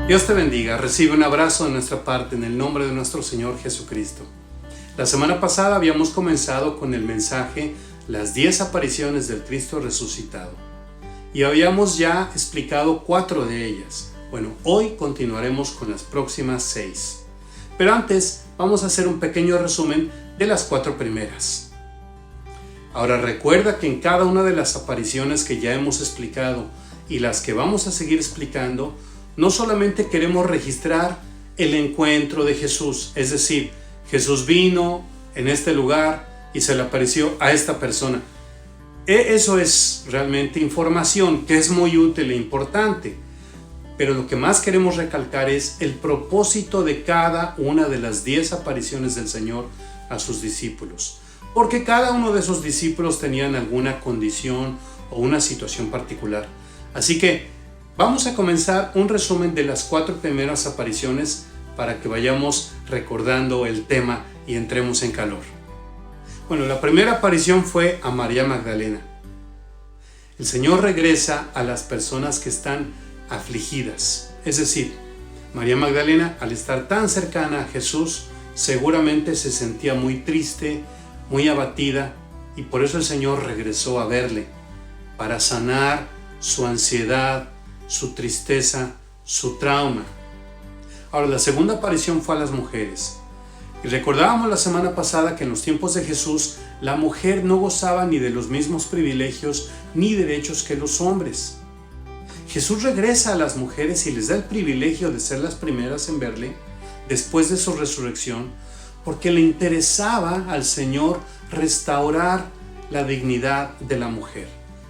Dios te bendiga, recibe un abrazo de nuestra parte en el nombre de nuestro Señor Jesucristo. La semana pasada habíamos comenzado con el mensaje Las 10 apariciones del Cristo resucitado y habíamos ya explicado 4 de ellas. Bueno, hoy continuaremos con las próximas 6. Pero antes vamos a hacer un pequeño resumen de las 4 primeras. Ahora recuerda que en cada una de las apariciones que ya hemos explicado y las que vamos a seguir explicando, no solamente queremos registrar el encuentro de Jesús, es decir, Jesús vino en este lugar y se le apareció a esta persona. Eso es realmente información que es muy útil e importante, pero lo que más queremos recalcar es el propósito de cada una de las 10 apariciones del Señor a sus discípulos, porque cada uno de esos discípulos tenían alguna condición o una situación particular. Así que vamos a comenzar un resumen de las 4 primeras apariciones para que vayamos recordando el tema y entremos en calor. Bueno, la primera aparición fue a María Magdalena. El Señor regresa a las personas que están afligidas. Es decir, María Magdalena, al estar tan cercana a Jesús, seguramente se sentía muy triste, muy abatida, y por eso el Señor regresó a verle, para sanar su ansiedad, su tristeza, su trauma. Ahora, la segunda aparición fue a las mujeres. Y recordábamos la semana pasada que en los tiempos de Jesús, la mujer no gozaba ni de los mismos privilegios ni derechos que los hombres. Jesús regresa a las mujeres y les da el privilegio de ser las primeras en verle después de su resurrección, porque le interesaba al Señor restaurar la dignidad de la mujer.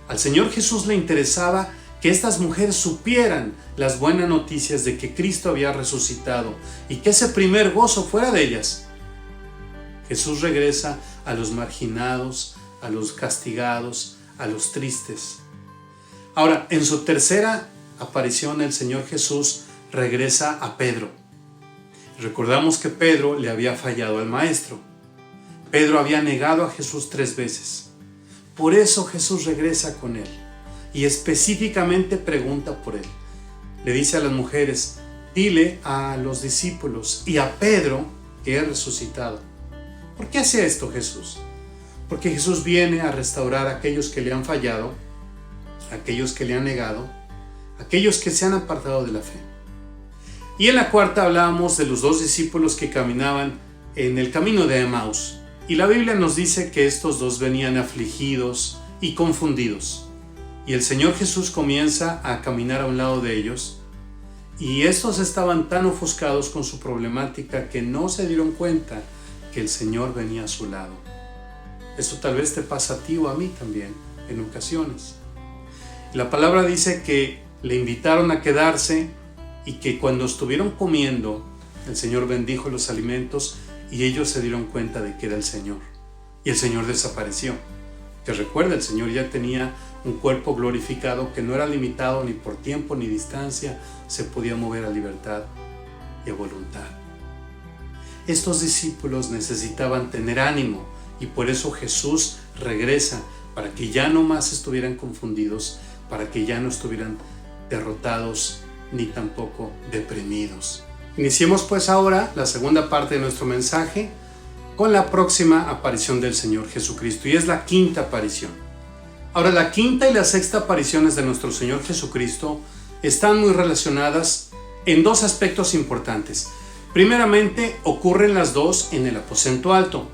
Al Señor Jesús le interesaba que estas mujeres supieran las buenas noticias de que Cristo había resucitado y que ese primer gozo fuera de ellas. Jesús regresa a los marginados, a los castigados, a los tristes. Ahora, en su tercera aparición, el Señor Jesús regresa a Pedro. Recordamos que Pedro le había fallado al Maestro. Pedro había negado a Jesús 3 veces. Por eso Jesús regresa con él y específicamente pregunta por él. Le dice a las mujeres: dile a los discípulos y a Pedro que he resucitado. ¿Por qué hace esto Jesús? Porque Jesús viene a restaurar a aquellos que le han fallado, a aquellos que le han negado, a aquellos que se han apartado de la fe. Y en la cuarta hablábamos de los 2 discípulos que caminaban en el camino de Emaús. Y la Biblia nos dice que estos 2 venían afligidos y confundidos. Y el Señor Jesús comienza a caminar a un lado de ellos. Y estos estaban tan ofuscados con su problemática que no se dieron cuenta que el Señor venía a su lado. Esto tal vez te pasa a ti o a mí también, en ocasiones. La palabra dice que le invitaron a quedarse y que cuando estuvieron comiendo, el Señor bendijo los alimentos y ellos se dieron cuenta de que era el Señor. Y el Señor desapareció. Que recuerda, el Señor ya tenía un cuerpo glorificado que no era limitado ni por tiempo ni distancia, se podía mover a libertad y a voluntad. Estos discípulos necesitaban tener ánimo y por eso Jesús regresa, para que ya no más estuvieran confundidos, para que ya no estuvieran derrotados ni tampoco deprimidos. Iniciemos pues ahora la segunda parte de nuestro mensaje con la próxima aparición del Señor Jesucristo, y es la quinta aparición. Ahora, la quinta y la sexta apariciones de nuestro Señor Jesucristo están muy relacionadas en 2 aspectos importantes. Primeramente, ocurren las 2 en el aposento alto,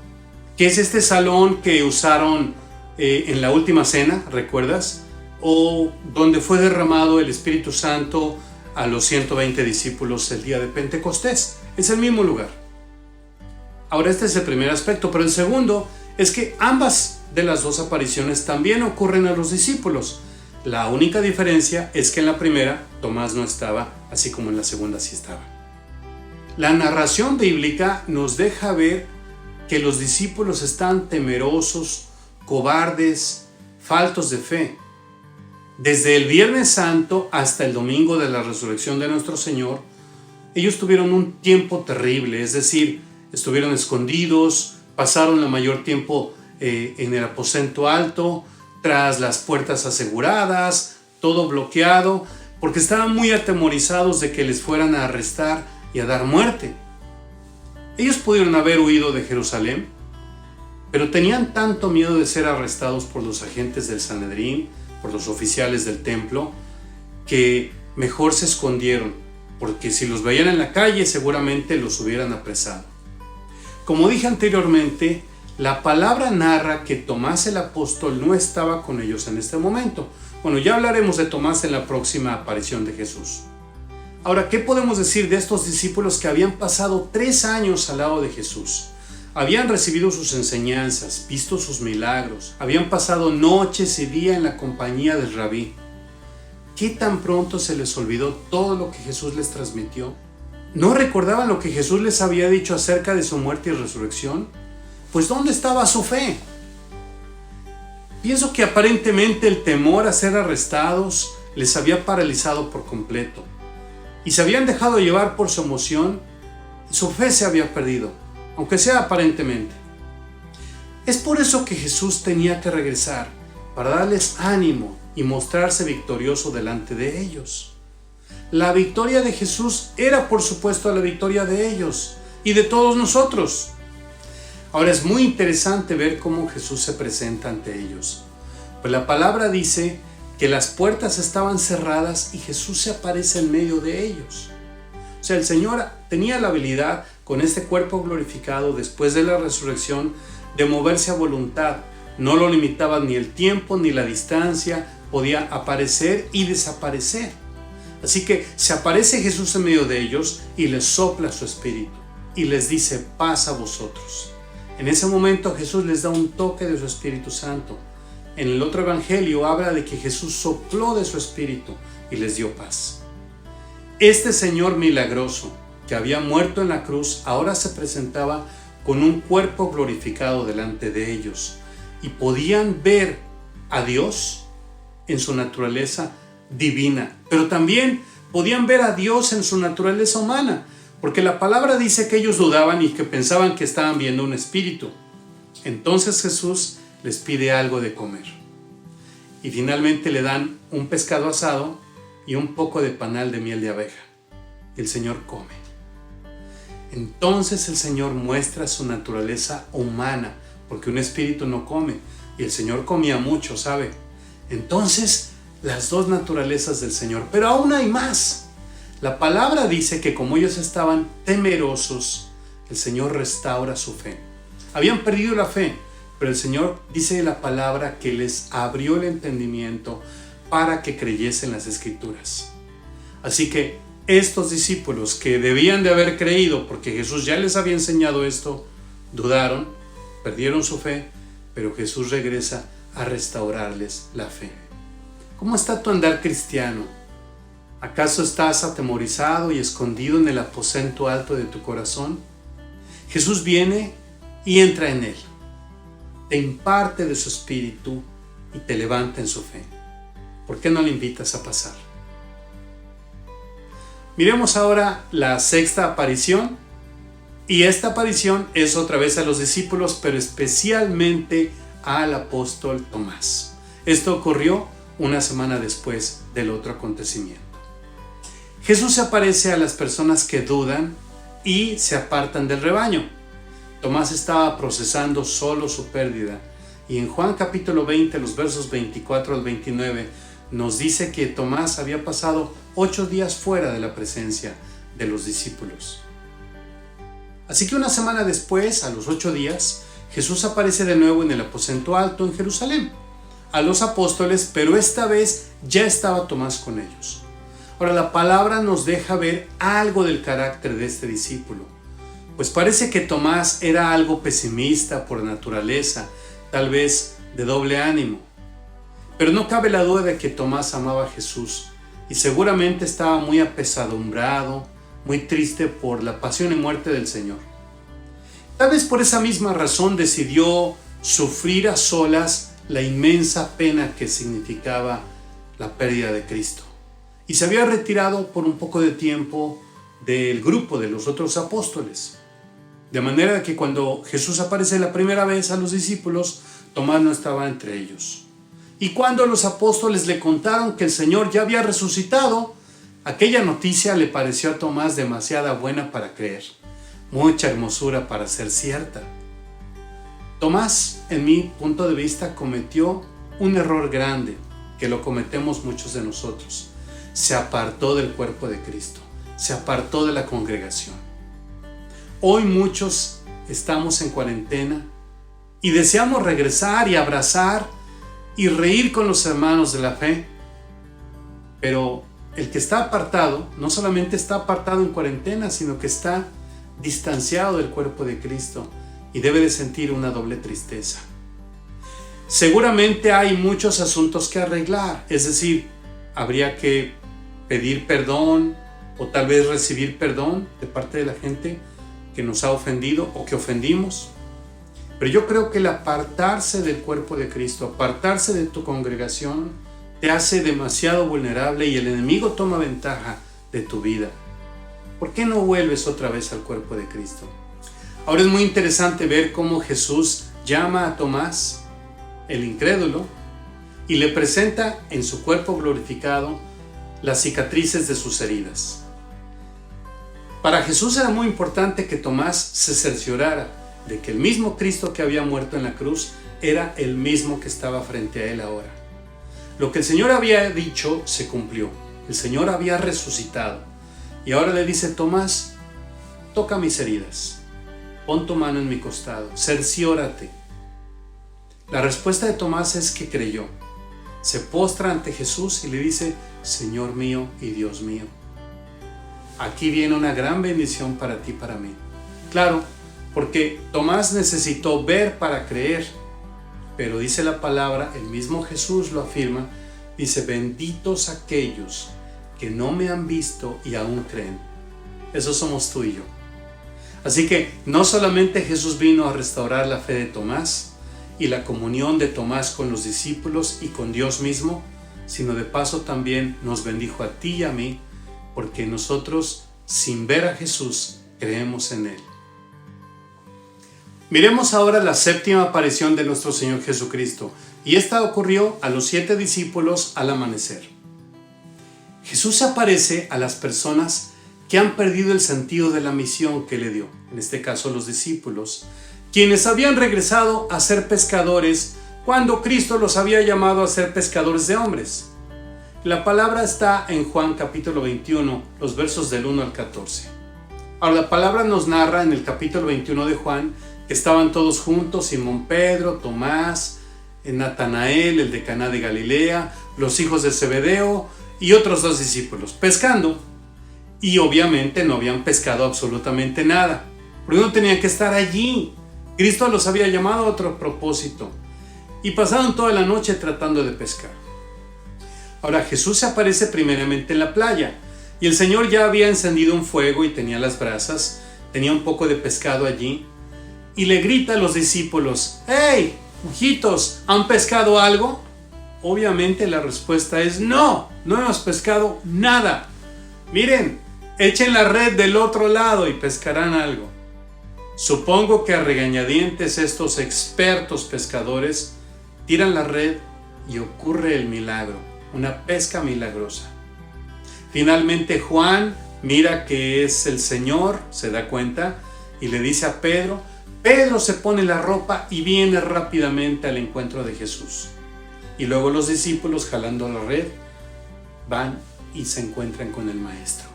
que es este salón que usaron en la última cena, ¿recuerdas? O donde fue derramado el Espíritu Santo a los 120 discípulos el día de Pentecostés. Es el mismo lugar. Ahora, este es el primer aspecto, pero el segundo es que ambas de las 2 apariciones también ocurren a los discípulos. La única diferencia es que en la primera Tomás no estaba, así como en la segunda sí estaba. La narración bíblica nos deja ver que los discípulos están temerosos, cobardes, faltos de fe. Desde el Viernes Santo hasta el domingo de la resurrección de nuestro Señor, ellos tuvieron un tiempo terrible, es decir, estuvieron escondidos, pasaron el mayor tiempo en el aposento alto, tras las puertas aseguradas, todo bloqueado, porque estaban muy atemorizados de que les fueran a arrestar y a dar muerte. Ellos pudieron haber huido de Jerusalén, pero tenían tanto miedo de ser arrestados por los agentes del Sanedrín, por los oficiales del templo, que mejor se escondieron, porque si los veían en la calle seguramente los hubieran apresado. Como dije anteriormente, la palabra narra que Tomás el apóstol no estaba con ellos en este momento. Bueno, ya hablaremos de Tomás en la próxima aparición de Jesús. Ahora, ¿qué podemos decir de estos discípulos que habían pasado 3 años al lado de Jesús? Habían recibido sus enseñanzas, visto sus milagros, habían pasado noches y días en la compañía del Rabí. ¿Qué tan pronto se les olvidó todo lo que Jesús les transmitió? ¿No recordaban lo que Jesús les había dicho acerca de su muerte y resurrección? Pues ¿dónde estaba su fe? Pienso que aparentemente el temor a ser arrestados les había paralizado por completo y se habían dejado llevar por su emoción y su fe se había perdido, aunque sea aparentemente. Es por eso que Jesús tenía que regresar para darles ánimo y mostrarse victorioso delante de ellos. La victoria de Jesús era por supuesto la victoria de ellos y de todos nosotros. Ahora es muy interesante ver cómo Jesús se presenta ante ellos. Pues la palabra dice que las puertas estaban cerradas y Jesús se aparece en medio de ellos. O sea, el Señor tenía la habilidad con este cuerpo glorificado después de la resurrección de moverse a voluntad. No lo limitaba ni el tiempo ni la distancia, podía aparecer y desaparecer. Así que se aparece Jesús en medio de ellos y les sopla su espíritu y les dice: paz a vosotros. En ese momento Jesús les da un toque de su Espíritu Santo. En el otro evangelio habla de que Jesús sopló de su espíritu y les dio paz. Este Señor milagroso que había muerto en la cruz ahora se presentaba con un cuerpo glorificado delante de ellos y podían ver a Dios en su naturaleza divina, pero también podían ver a Dios en su naturaleza humana, porque la palabra dice que ellos dudaban y que pensaban que estaban viendo un espíritu. Entonces Jesús les pide algo de comer y finalmente le dan un pescado asado y un poco de panal de miel de abeja. El Señor come. Entonces el Señor muestra su naturaleza humana, porque un espíritu no come, y el Señor comía mucho, ¿sabe? Entonces las dos naturalezas del Señor, pero aún hay más. La palabra dice que como ellos estaban temerosos, el Señor restaura su fe. Habían perdido la fe, pero el Señor dice en la palabra que les abrió el entendimiento para que creyesen las Escrituras. Así que estos discípulos que debían de haber creído porque Jesús ya les había enseñado esto, dudaron, perdieron su fe, pero Jesús regresa a restaurarles la fe. ¿Cómo está tu andar cristiano? ¿Acaso estás atemorizado y escondido en el aposento alto de tu corazón? Jesús viene y entra en él, te imparte de su espíritu y te levanta en su fe. ¿Por qué no le invitas a pasar? Miremos ahora la sexta aparición, y esta aparición es otra vez a los discípulos, pero especialmente al apóstol Tomás. Esto ocurrió una semana después del otro acontecimiento. Jesús se aparece a las personas que dudan y se apartan del rebaño. Tomás estaba procesando solo su pérdida, y en Juan capítulo 20, los versos 24 al 29, nos dice que Tomás había pasado 8 días fuera de la presencia de los discípulos. Así que una semana después, a los 8 días, Jesús aparece de nuevo en el aposento alto en Jerusalén a los apóstoles, pero esta vez ya estaba Tomás con ellos. Ahora, la palabra nos deja ver algo del carácter de este discípulo, pues parece que Tomás era algo pesimista por naturaleza, tal vez de doble ánimo. Pero no cabe la duda de que Tomás amaba a Jesús y seguramente estaba muy apesadumbrado, muy triste por la pasión y muerte del Señor. Tal vez por esa misma razón decidió sufrir a solas la inmensa pena que significaba la pérdida de Cristo. Y se había retirado por un poco de tiempo del grupo de los otros apóstoles. De manera que cuando Jesús aparece la primera vez a los discípulos, Tomás no estaba entre ellos. Y cuando los apóstoles le contaron que el Señor ya había resucitado, Aquella noticia le pareció a Tomás demasiada buena para creer, mucha hermosura para ser cierta. Tomás, en mi punto de vista, cometió un error grande, que lo cometemos muchos de nosotros. Se apartó del cuerpo de Cristo, se apartó de la congregación. Hoy muchos estamos en cuarentena y deseamos regresar y abrazar y reír con los hermanos de la fe, pero el que está apartado, no solamente está apartado en cuarentena, sino que está distanciado del cuerpo de Cristo y debe de sentir una doble tristeza. Seguramente hay muchos asuntos que arreglar, es decir, habría que pedir perdón o tal vez recibir perdón de parte de la gente que nos ha ofendido o que ofendimos. Pero yo creo que el apartarse del cuerpo de Cristo, apartarse de tu congregación, te hace demasiado vulnerable y el enemigo toma ventaja de tu vida. ¿Por qué no vuelves otra vez al cuerpo de Cristo? Ahora es muy interesante ver cómo Jesús llama a Tomás, el incrédulo, y le presenta en su cuerpo glorificado las cicatrices de sus heridas. Para Jesús era muy importante que Tomás se cerciorara de que el mismo Cristo que había muerto en la cruz era el mismo que estaba frente a él ahora. Lo que el Señor había dicho se cumplió. El Señor había resucitado. Y ahora le dice: Tomás, toca mis heridas, pon tu mano en mi costado, cerciórate. La respuesta de Tomás es que creyó. Se postra ante Jesús y le dice: Señor mío y Dios mío. Aquí viene una gran bendición para ti y para mí. Claro, porque Tomás necesitó ver para creer, pero dice la palabra, el mismo Jesús lo afirma, dice: benditos aquellos que no me han visto y aún creen. Esos somos tú y yo. Así que no solamente Jesús vino a restaurar la fe de Tomás y la comunión de Tomás con los discípulos y con Dios mismo, sino de paso también nos bendijo a ti y a mí, porque nosotros, sin ver a Jesús, creemos en Él. Miremos ahora la séptima aparición de nuestro Señor Jesucristo, y esta ocurrió a los 7 discípulos al amanecer. Jesús aparece a las personas que han perdido el sentido de la misión que le dio, en este caso los discípulos, quienes habían regresado a ser pescadores cuando Cristo los había llamado a ser pescadores de hombres. La palabra está en Juan capítulo 21, los versos del 1 al 14. Ahora la palabra nos narra en el capítulo 21 de Juan que estaban todos juntos: Simón Pedro, Tomás, Natanael, el de Caná de Galilea, los hijos de Zebedeo y otros 2 discípulos, pescando. Y obviamente no habían pescado absolutamente nada, porque no tenían que estar allí. Cristo los había llamado a otro propósito y pasaron toda la noche tratando de pescar. Ahora Jesús se aparece primeramente en la playa y el Señor ya había encendido un fuego y tenía las brasas, tenía un poco de pescado allí y le grita a los discípulos: ¡Hey, hijitos! ¿Han pescado algo? Obviamente la respuesta es: no hemos pescado nada. Miren, echen la red del otro lado y pescarán algo. Supongo que a regañadientes estos expertos pescadores tiran la red y ocurre el milagro, una pesca milagrosa. Finalmente Juan mira que es el Señor, se da cuenta y le dice a Pedro. Pedro se pone la ropa y viene rápidamente al encuentro de Jesús. Y luego los discípulos, jalando la red, van y se encuentran con el Maestro.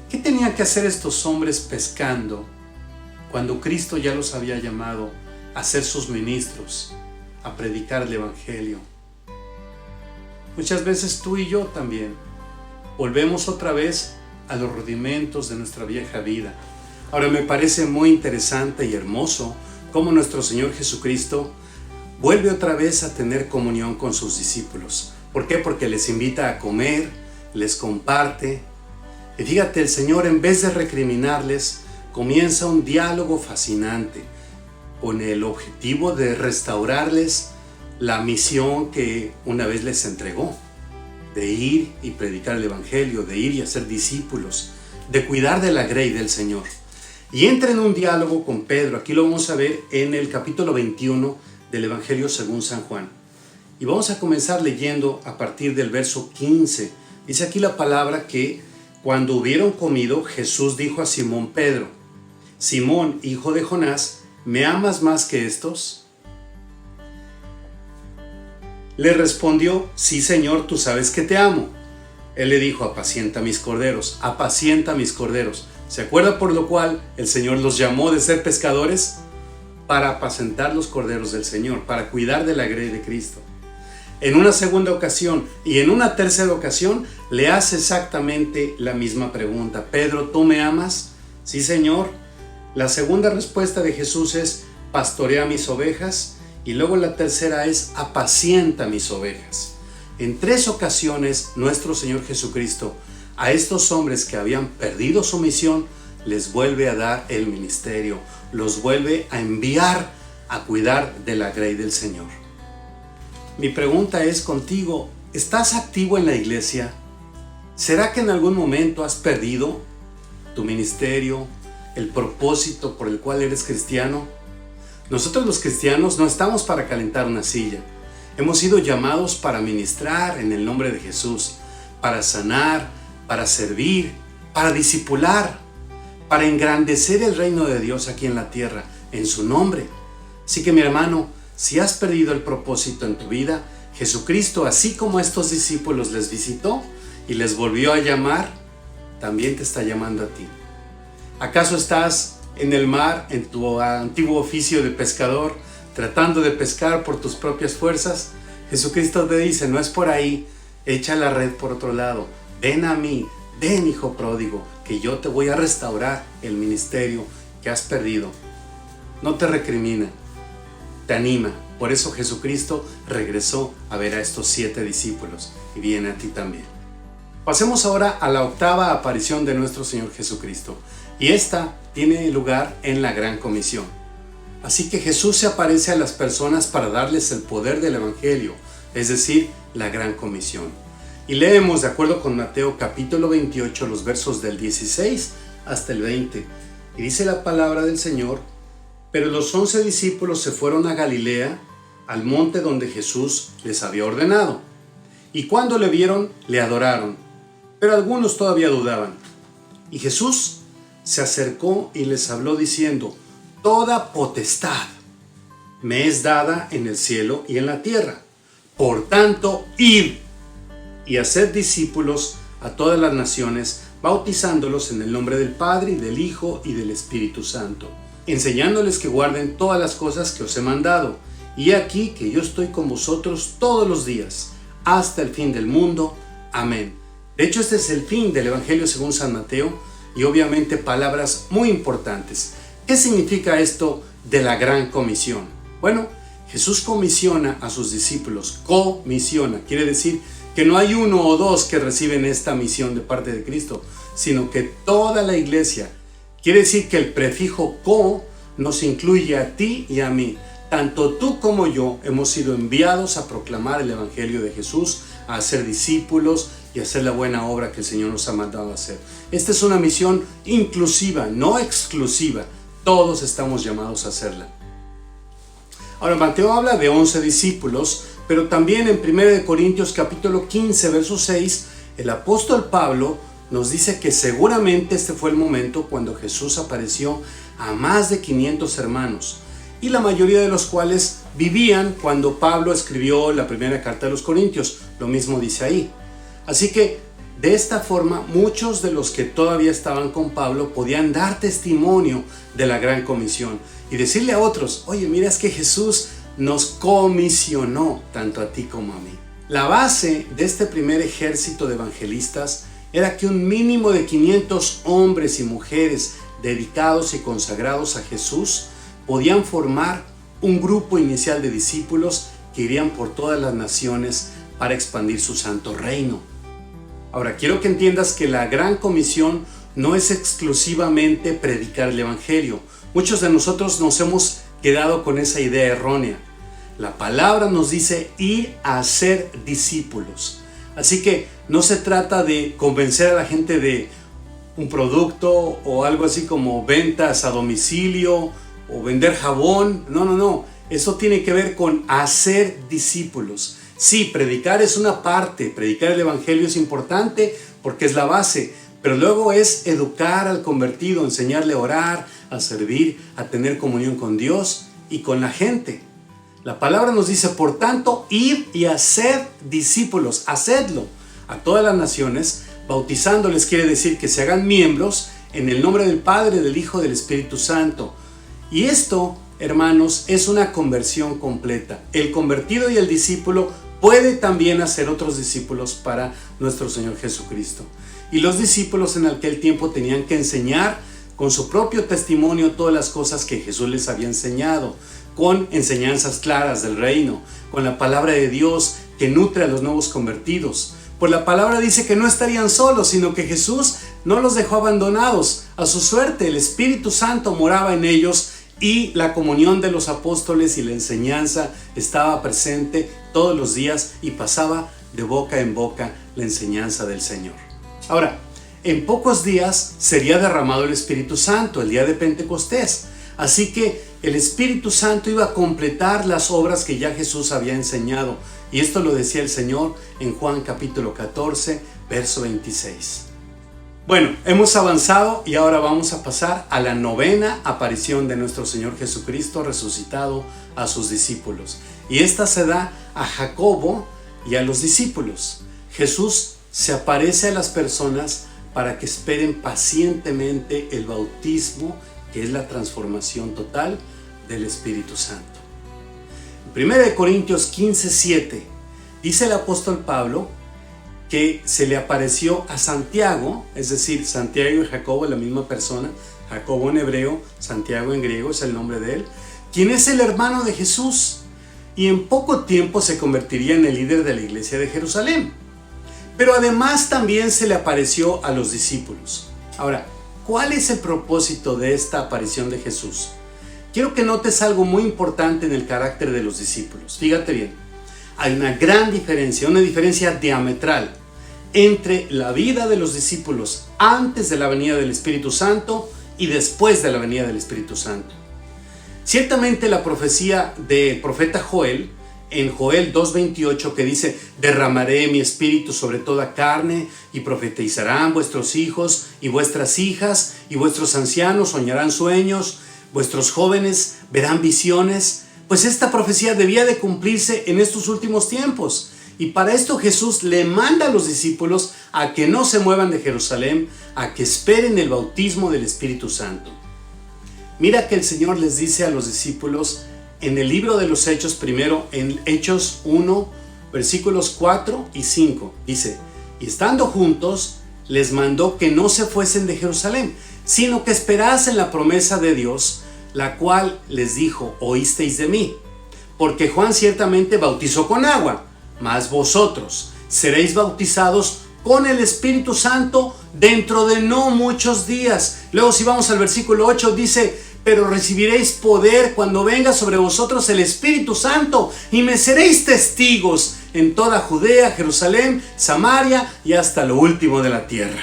¿Qué tenían que hacer estos hombres pescando cuando Cristo ya los había llamado a ser sus ministros, a predicar el Evangelio? Muchas veces tú y yo también volvemos otra vez a los rudimentos de nuestra vieja vida. Ahora me parece muy interesante y hermoso cómo nuestro Señor Jesucristo vuelve otra vez a tener comunión con sus discípulos. ¿Por qué? Porque les invita a comer, les comparte. Y fíjate, el Señor, en vez de recriminarles, comienza un diálogo fascinante con el objetivo de restaurarles la misión que una vez les entregó, de ir y predicar el Evangelio, de ir y hacer discípulos, de cuidar de la grey del Señor. Y entra en un diálogo con Pedro. Aquí lo vamos a ver en el capítulo 21 del Evangelio según San Juan. Y vamos a comenzar leyendo a partir del verso 15 Dice aquí la palabra que cuando hubieron comido, Jesús dijo a Simón Pedro: Simón, hijo de Jonás, ¿me amas más que estos? Le respondió: sí, Señor, tú sabes que te amo. Él le dijo: apacienta mis corderos, apacienta mis corderos. ¿Se acuerda por lo cual el Señor los llamó de ser pescadores? Para apacentar los corderos del Señor, para cuidar de la grey de Cristo. En una segunda ocasión y en una tercera ocasión le hace exactamente la misma pregunta: Pedro, ¿tú me amas? Sí, Señor. La segunda respuesta de Jesús es: pastorea mis ovejas. Y luego la tercera es: apacienta mis ovejas. En 3 ocasiones nuestro Señor Jesucristo a estos hombres que habían perdido su misión les vuelve a dar el ministerio, los vuelve a enviar a cuidar de la grey del Señor. Mi pregunta es contigo: ¿estás activo en la iglesia? ¿Será que en algún momento has perdido tu ministerio, el propósito por el cual eres cristiano? Nosotros los cristianos no estamos para calentar una silla. Hemos sido llamados para ministrar en el nombre de Jesús, para sanar, para servir, para discipular, para engrandecer el reino de Dios aquí en la tierra, en su nombre. Así que mi hermano, si has perdido el propósito en tu vida, Jesucristo, así como a estos discípulos les visitó y les volvió a llamar, también te está llamando a ti. ¿Acaso estás en el mar, en tu antiguo oficio de pescador, tratando de pescar por tus propias fuerzas? Jesucristo te dice: no es por ahí, echa la red por otro lado, ven a mí, ven, hijo pródigo, que yo te voy a restaurar el ministerio que has perdido. No te recrimina, te anima. Por eso Jesucristo regresó a ver a estos 7 discípulos y viene a ti también. Pasemos ahora a la 8ª aparición de nuestro Señor Jesucristo, y esta tiene lugar en la Gran Comisión. Así que Jesús se aparece a las personas para darles el poder del Evangelio, es decir, la Gran Comisión. Y leemos de acuerdo con Mateo capítulo 28, los versos del 16 hasta el 20. Y dice la palabra del Señor: pero los 11 discípulos se fueron a Galilea, al monte donde Jesús les había ordenado. Y cuando le vieron, le adoraron, pero algunos todavía dudaban. Y Jesús se acercó y les habló diciendo: toda potestad me es dada en el cielo y en la tierra. Por tanto, id y haced discípulos a todas las naciones, bautizándolos en el nombre del Padre, y del Hijo, y del Espíritu Santo, enseñándoles que guarden todas las cosas que os he mandado. Y he aquí que yo estoy con vosotros todos los días, hasta el fin del mundo. Amén. De hecho, este es el fin del Evangelio según San Mateo, y obviamente palabras muy importantes. ¿Qué significa esto de la Gran Comisión? Bueno, Jesús comisiona a sus discípulos, comisiona, quiere decir que no hay 1 o 2 que reciben esta misión de parte de Cristo, sino que toda la iglesia. Quiere decir que el prefijo co nos incluye a ti y a mí. Tanto tú como yo hemos sido enviados a proclamar el Evangelio de Jesús, a hacer discípulos y hacer la buena obra que el Señor nos ha mandado a hacer. Esta es una misión inclusiva, no exclusiva. Todos estamos llamados a hacerla. Ahora, Mateo habla de 11 discípulos, pero también en 1 Corintios capítulo 15, verso 6, el apóstol Pablo nos dice que seguramente este fue el momento cuando Jesús apareció a más de 500 hermanos, y la mayoría de los cuales vivían cuando Pablo escribió la primera carta de los Corintios. Lo mismo dice ahí. Así que de esta forma muchos de los que todavía estaban con Pablo podían dar testimonio de la Gran Comisión y decirle a otros: oye, mira, es que Jesús nos comisionó tanto a ti como a mí. La base de este primer ejército de evangelistas era que un mínimo de 500 hombres y mujeres dedicados y consagrados a Jesús podían formar un grupo inicial de discípulos que irían por todas las naciones para expandir su santo reino. Ahora, quiero que entiendas que la Gran Comisión no es exclusivamente predicar el Evangelio. Muchos de nosotros nos hemos quedado con esa idea errónea. La palabra nos dice ir a hacer discípulos. Así que no se trata de convencer a la gente de un producto o algo así como ventas a domicilio o vender jabón. No. Eso tiene que ver con hacer discípulos. Sí, predicar es una parte, predicar el evangelio es importante porque es la base, pero luego es educar al convertido, enseñarle a orar, a servir, a tener comunión con Dios y con la gente. La palabra nos dice, por tanto, id y haced discípulos, hacedlo a todas las naciones, bautizándoles quiere decir que se hagan miembros en el nombre del Padre, del Hijo, del Espíritu Santo. Y esto, hermanos, es una conversión completa. El convertido y el discípulo puede también hacer otros discípulos para nuestro Señor Jesucristo. Y los discípulos en aquel tiempo tenían que enseñar con su propio testimonio todas las cosas que Jesús les había enseñado, con enseñanzas claras del reino, con la palabra de Dios que nutre a los nuevos convertidos. Pues la palabra dice que no estarían solos, sino que Jesús no los dejó abandonados a su suerte. El Espíritu Santo moraba en ellos y la comunión de los apóstoles y la enseñanza estaba presente todos los días y pasaba de boca en boca la enseñanza del Señor. Ahora, en pocos días sería derramado el Espíritu Santo, el día de Pentecostés. Así que el Espíritu Santo iba a completar las obras que ya Jesús había enseñado. Y esto lo decía el Señor en Juan capítulo 14, verso 26. Bueno, hemos avanzado y ahora vamos a pasar a la novena aparición de nuestro Señor Jesucristo resucitado a sus discípulos. Y esta se da a Jacobo y a los discípulos. Jesús se aparece a las personas para que esperen pacientemente el bautismo, que es la transformación total del Espíritu Santo. En 1 Corintios 15:7 dice el apóstol Pablo que se le apareció a Santiago, es decir, Santiago y Jacobo es la misma persona, Jacobo en hebreo, Santiago en griego es el nombre de él, quien es el hermano de Jesús, y en poco tiempo se convertiría en el líder de la iglesia de Jerusalén. Pero además también se le apareció a los discípulos. Ahora, ¿cuál es el propósito de esta aparición de Jesús? Quiero que notes algo muy importante en el carácter de los discípulos. Fíjate bien, hay una gran diferencia, una diferencia diametral entre la vida de los discípulos antes de la venida del Espíritu Santo y después de la venida del Espíritu Santo. Ciertamente la profecía del profeta Joel, en Joel 2:28, que dice: derramaré mi espíritu sobre toda carne, y profetizarán vuestros hijos y vuestras hijas, y vuestros ancianos soñarán sueños, vuestros jóvenes verán visiones. Pues esta profecía debía de cumplirse en estos últimos tiempos. Y para esto Jesús le manda a los discípulos a que no se muevan de Jerusalén, a que esperen el bautismo del Espíritu Santo. Mira que el Señor les dice a los discípulos en el libro de los Hechos, primero en Hechos 1, versículos 4 y 5. Dice: y estando juntos, les mandó que no se fuesen de Jerusalén, sino que esperasen la promesa de Dios, la cual les dijo: oísteis de mí. Porque Juan ciertamente bautizó con agua, mas vosotros seréis bautizados con el Espíritu Santo dentro de no muchos días. Luego, si vamos al versículo 8, dice: pero recibiréis poder cuando venga sobre vosotros el Espíritu Santo, y me seréis testigos en toda Judea, Jerusalén, Samaria y hasta lo último de la tierra.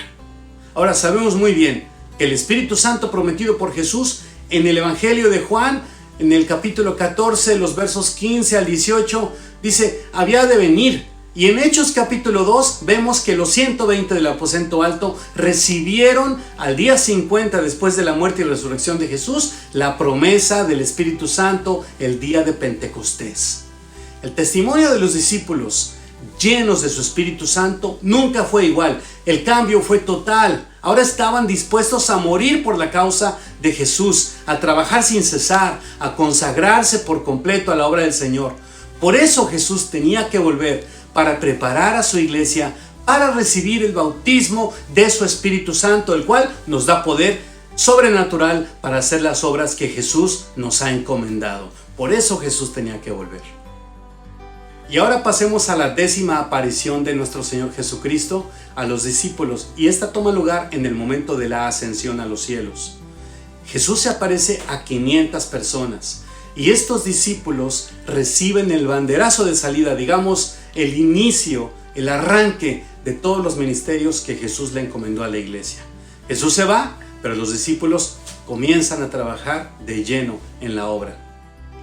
Ahora sabemos muy bien que el Espíritu Santo prometido por Jesús en el Evangelio de Juan, en el capítulo 14, los versos 15 al 18, dice: había de venir. Y en Hechos capítulo 2 vemos que los 120 del aposento alto recibieron al día 50 después de la muerte y resurrección de Jesús la promesa del Espíritu Santo el día de Pentecostés. El testimonio de los discípulos llenos de su Espíritu Santo nunca fue igual. El cambio fue total. Ahora estaban dispuestos a morir por la causa de Jesús, a trabajar sin cesar, a consagrarse por completo a la obra del Señor. Por eso Jesús tenía que volver, para preparar a su iglesia para recibir el bautismo de su Espíritu Santo, el cual nos da poder sobrenatural para hacer las obras que Jesús nos ha encomendado. Por eso Jesús tenía que volver. Y ahora pasemos a la 10ª aparición de nuestro Señor Jesucristo a los discípulos, y esta toma lugar en el momento de la ascensión a los cielos. Jesús se aparece a 500 personas. Y estos discípulos reciben el banderazo de salida, digamos, el inicio, el arranque de todos los ministerios que Jesús le encomendó a la iglesia. Jesús se va, pero los discípulos comienzan a trabajar de lleno en la obra.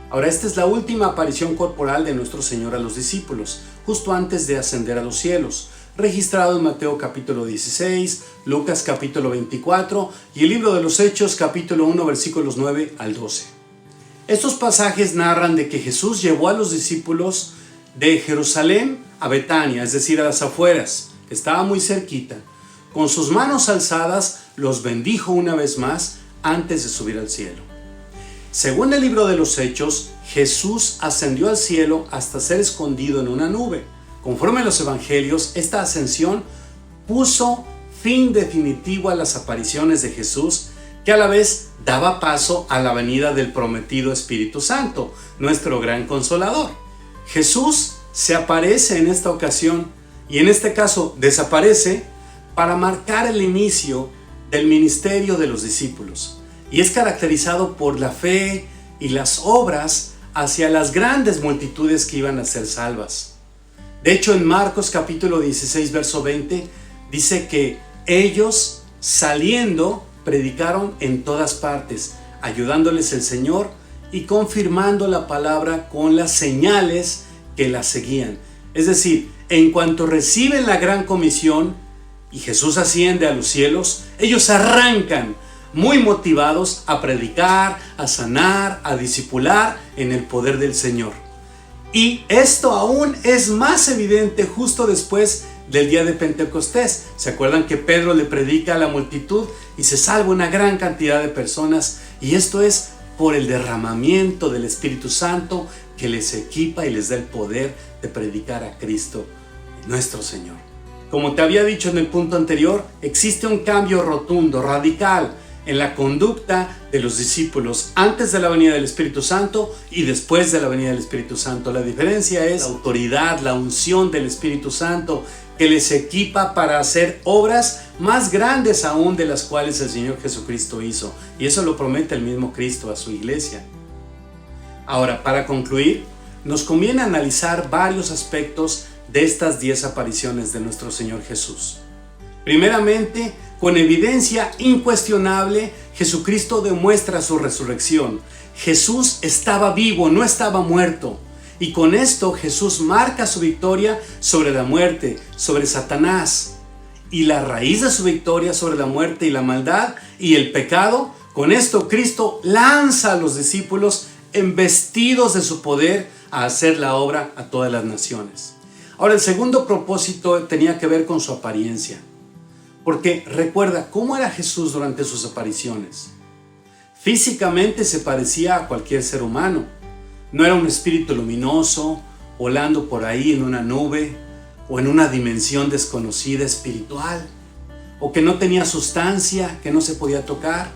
Ahora, esta es la última aparición corporal de nuestro Señor a los discípulos. justo antes de ascender a los cielos, registrado en Mateo capítulo 16, Lucas capítulo 24 y el libro de los Hechos capítulo 1 versículos 9 al 12. Estos pasajes narran de que Jesús llevó a los discípulos de Jerusalén a Betania, es decir, a las afueras, que estaba muy cerquita. Con sus manos alzadas los bendijo una vez más antes de subir al cielo. Según el libro de los Hechos, Jesús ascendió al cielo hasta ser escondido en una nube. Conforme a los evangelios, esta ascensión puso fin definitivo a las apariciones de Jesús, que a la vez daba paso a la venida del prometido Espíritu Santo, nuestro gran consolador. Jesús se aparece en esta ocasión y en este caso desaparece para marcar el inicio del ministerio de los discípulos, y es caracterizado por la fe y las obras hacia las grandes multitudes que iban a ser salvas. De hecho, en Marcos capítulo 16 verso 20 dice que ellos saliendo predicaron en todas partes, ayudándoles el Señor y confirmando la palabra con las señales que la seguían. Es decir, en cuanto reciben la gran comisión y Jesús asciende a los cielos, ellos arrancan muy motivados a predicar, a sanar, a discipular en el poder del Señor. Y esto aún es más evidente justo después del día de Pentecostés. ¿Se acuerdan que Pedro le predica a la multitud y se salva una gran cantidad de personas? Y esto es por el derramamiento del Espíritu Santo que les equipa y les da el poder de predicar a Cristo, nuestro Señor. Como te había dicho en el punto anterior, existe un cambio rotundo, radical, en la conducta de los discípulos antes de la venida del Espíritu Santo y después de la venida del Espíritu Santo. La diferencia es la autoridad, la unción del Espíritu Santo que les equipa para hacer obras más grandes aún de las cuales el Señor Jesucristo hizo. Y eso lo promete el mismo Cristo a su iglesia. Ahora, para concluir, nos conviene analizar varios aspectos de estas 10 apariciones de nuestro Señor Jesús. Primeramente, con evidencia incuestionable, Jesucristo demuestra su resurrección. Jesús estaba vivo, no estaba muerto. Y con esto Jesús marca su victoria sobre la muerte, sobre Satanás. Y la raíz de su victoria sobre la muerte y la maldad y el pecado, con esto Cristo lanza a los discípulos embestidos de su poder a hacer la obra a todas las naciones. Ahora, el segundo propósito tenía que ver con su apariencia. Porque recuerda cómo era Jesús durante sus apariciones. Físicamente se parecía a cualquier ser humano. No era un espíritu luminoso, volando por ahí en una nube o en una dimensión desconocida espiritual, o que no tenía sustancia, que no se podía tocar.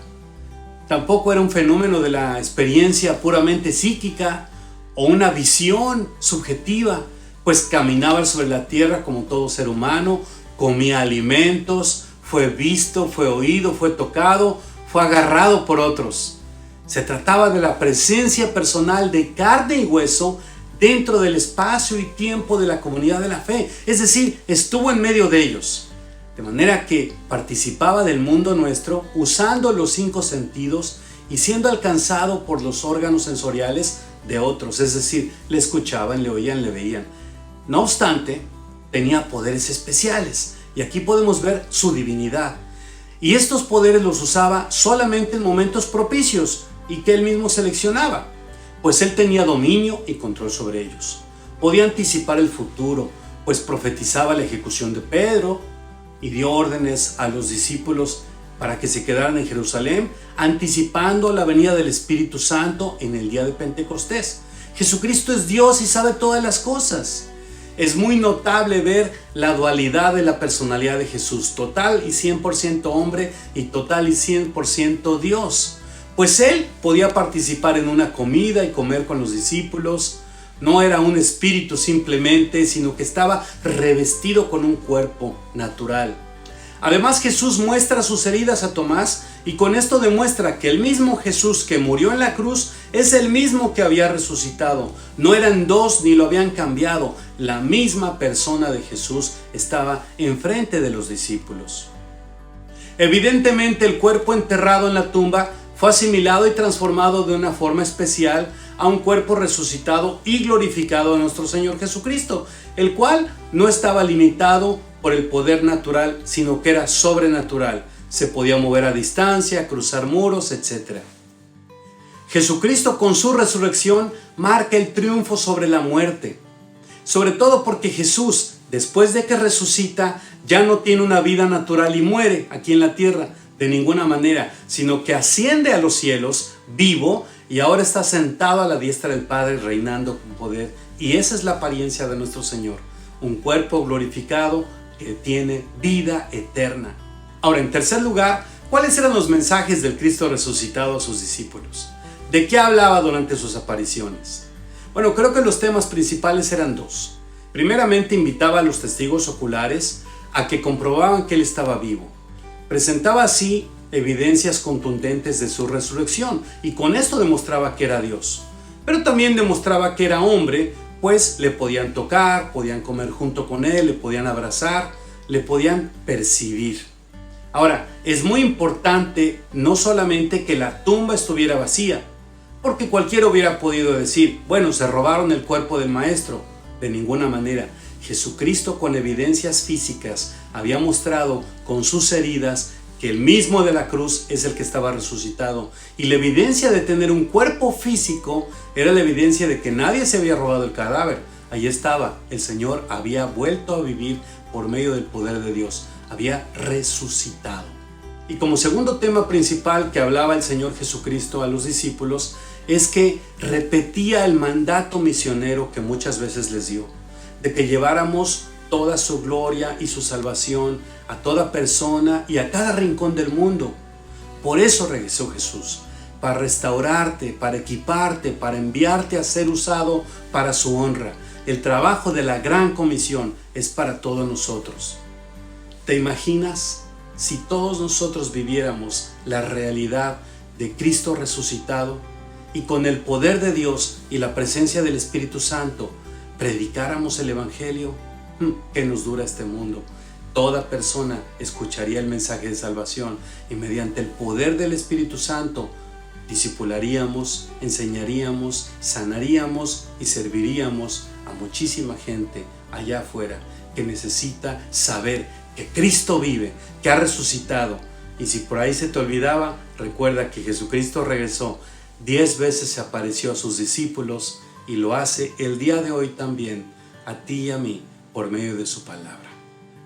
Tampoco era un fenómeno de la experiencia puramente psíquica o una visión subjetiva, pues caminaba sobre la tierra como todo ser humano, comía alimentos, fue visto, fue oído, fue tocado, fue agarrado por otros. Se trataba de la presencia personal de carne y hueso dentro del espacio y tiempo de la comunidad de la fe. Es decir, estuvo en medio de ellos. De manera que participaba del mundo nuestro usando los 5 sentidos y siendo alcanzado por los órganos sensoriales de otros. Es decir, le escuchaban, le oían, le veían. No obstante, tenía poderes especiales y aquí podemos ver su divinidad. Y estos poderes los usaba solamente en momentos propicios y que él mismo seleccionaba, pues él tenía dominio y control sobre ellos. Podía anticipar el futuro, pues profetizaba la ejecución de Pedro y dio órdenes a los discípulos para que se quedaran en Jerusalén, anticipando la venida del Espíritu Santo en el día de Pentecostés. Jesucristo es Dios y sabe todas las cosas. Es muy notable ver la dualidad de la personalidad de Jesús, total y 100% hombre y total y 100% Dios. Pues él podía participar en una comida y comer con los discípulos. No era un espíritu simplemente, sino que estaba revestido con un cuerpo natural. Además, Jesús muestra sus heridas a Tomás y con esto demuestra que el mismo Jesús que murió en la cruz es el mismo que había resucitado. No eran dos ni lo habían cambiado. La misma persona de Jesús estaba enfrente de los discípulos. Evidentemente, el cuerpo enterrado en la tumba fue asimilado y transformado de una forma especial a un cuerpo resucitado y glorificado de nuestro Señor Jesucristo, el cual no estaba limitado por el poder natural, sino que era sobrenatural. Se podía mover a distancia, cruzar muros, etc. Jesucristo con su resurrección marca el triunfo sobre la muerte, sobre todo porque Jesús, después de que resucita, ya no tiene una vida natural y muere aquí en la tierra de ninguna manera, sino que asciende a los cielos vivo y ahora está sentado a la diestra del Padre reinando con poder. Y esa es la apariencia de nuestro Señor, un cuerpo glorificado que tiene vida eterna. Ahora, en tercer lugar, ¿cuáles eran los mensajes del Cristo resucitado a sus discípulos? ¿De qué hablaba durante sus apariciones? Bueno, creo que los temas principales eran dos. Primeramente, invitaba a los testigos oculares a que comprobaban que Él estaba vivo. Presentaba así evidencias contundentes de su resurrección y con esto demostraba que era Dios. Pero también demostraba que era hombre, pues le podían tocar, podían comer junto con Él, le podían abrazar, le podían percibir. Ahora, es muy importante no solamente que la tumba estuviera vacía, porque cualquiera hubiera podido decir, bueno, se robaron el cuerpo del maestro. De ninguna manera. Jesucristo, con evidencias físicas, había mostrado con sus heridas que el mismo de la cruz es el que estaba resucitado. Y la evidencia de tener un cuerpo físico era la evidencia de que nadie se había robado el cadáver. Allí estaba, el Señor había vuelto a vivir por medio del poder de Dios, había resucitado. Y como segundo tema principal que hablaba el Señor Jesucristo a los discípulos, es que repetía el mandato misionero que muchas veces les dio, de que lleváramos toda su gloria y su salvación a toda persona y a cada rincón del mundo. Por eso regresó Jesús, para restaurarte, para equiparte, para enviarte a ser usado para su honra. El trabajo de la gran comisión es para todos nosotros. ¿Te imaginas si todos nosotros viviéramos la realidad de Cristo resucitado y con el poder de Dios y la presencia del Espíritu Santo predicáramos el Evangelio? ¿Qué nos dura este mundo? Toda persona escucharía el mensaje de salvación y mediante el poder del Espíritu Santo discipularíamos, enseñaríamos, sanaríamos y serviríamos a muchísima gente allá afuera que necesita saber que Cristo vive, que ha resucitado. Y si por ahí se te olvidaba, recuerda que Jesucristo regresó. 10 veces se apareció a sus discípulos y lo hace el día de hoy también a ti y a mí por medio de su palabra.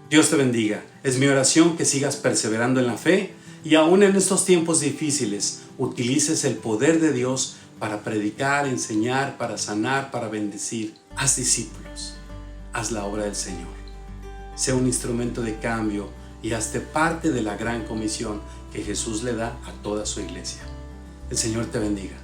Dios te bendiga. Es mi oración que sigas perseverando en la fe y aún en estos tiempos difíciles utilices el poder de Dios para predicar, enseñar, para sanar, para bendecir. Haz discípulos. Haz la obra del Señor. Sea un instrumento de cambio y hazte parte de la gran comisión que Jesús le da a toda su iglesia. El Señor te bendiga.